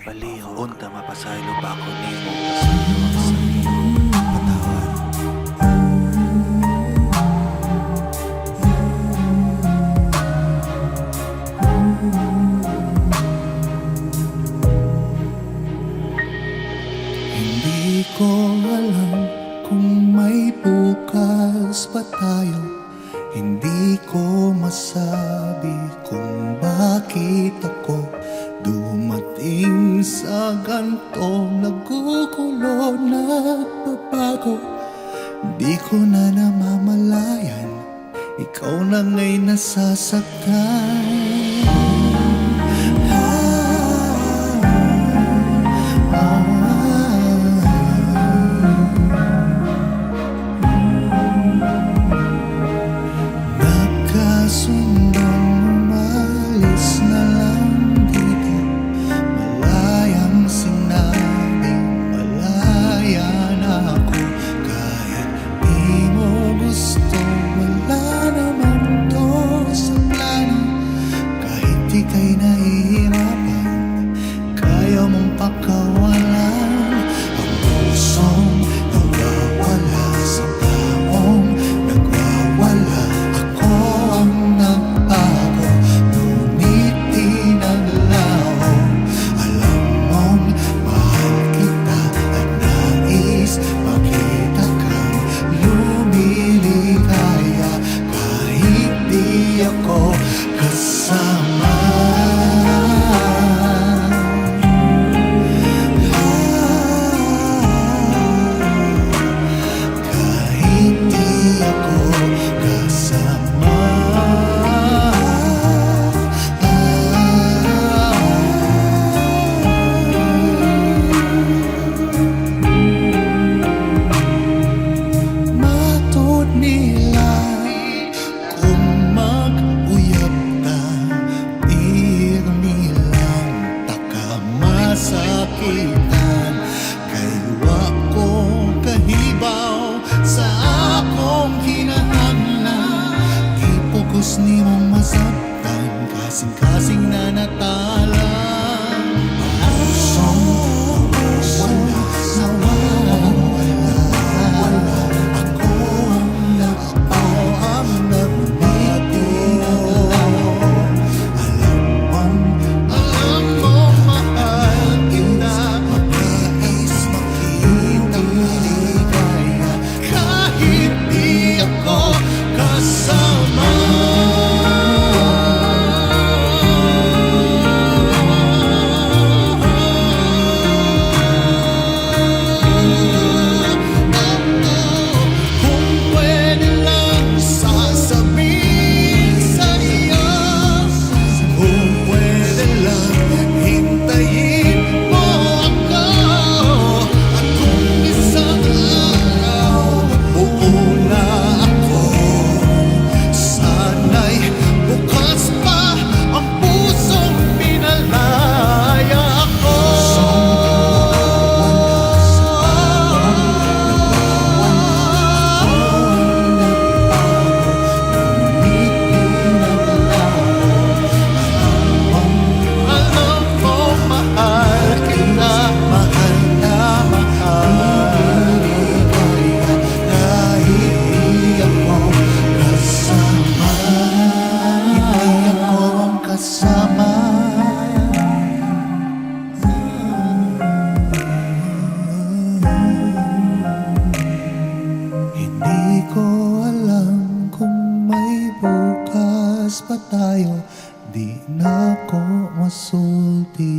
baliw unta mapasaylo ba ko nimo pasaylo sa iyong patawad. Hindi ko alam kung may bukas pa tayo. Hindi ko masabi kung bakit ako dumating sa ganito. Nagugulo, nagbabago. Di ko na namamalayan, ikaw na nga'y nasasaktan. Nagkasundang umalis na lang dito. Malayang sinabing malaya na ako. Kahit di mo gusto, wala naman to sa plano. Kahit di ka'y nahihirapan, kaya mong pakawalan ang pusong nawawala sa taong nagwawala. Ako ang nagbago, ngunit di naglaho. Alam mong mahal kita at nais makita kang lumiligaya kahit di ako kasama. Kahit di ako kasama. Matud nila kung mag-uyab ka, di nilang taka masakitan. Kay wako kahibaw sa akong kinahanglan. Di pugos ni mong masabtan, kasing-kasing na natala. Ang pusong wala sa wala. Ako ang nagbago. Alam mo mahal kita, nais makita maligaya kahit di ako kasama. Kung pwede lang sasabihin sa'yo, kung pwede lang hintayin mo ako. At kung isang araw uuna ako, sana'y bukas pa ang pusong pinalaya ako. Alam mo mahal kita, mahal na mahal. Kahit di ako kasama, hindi ako ang kasama. Hindi ko alam kung may bukas pa tayo. Di na ako masulti.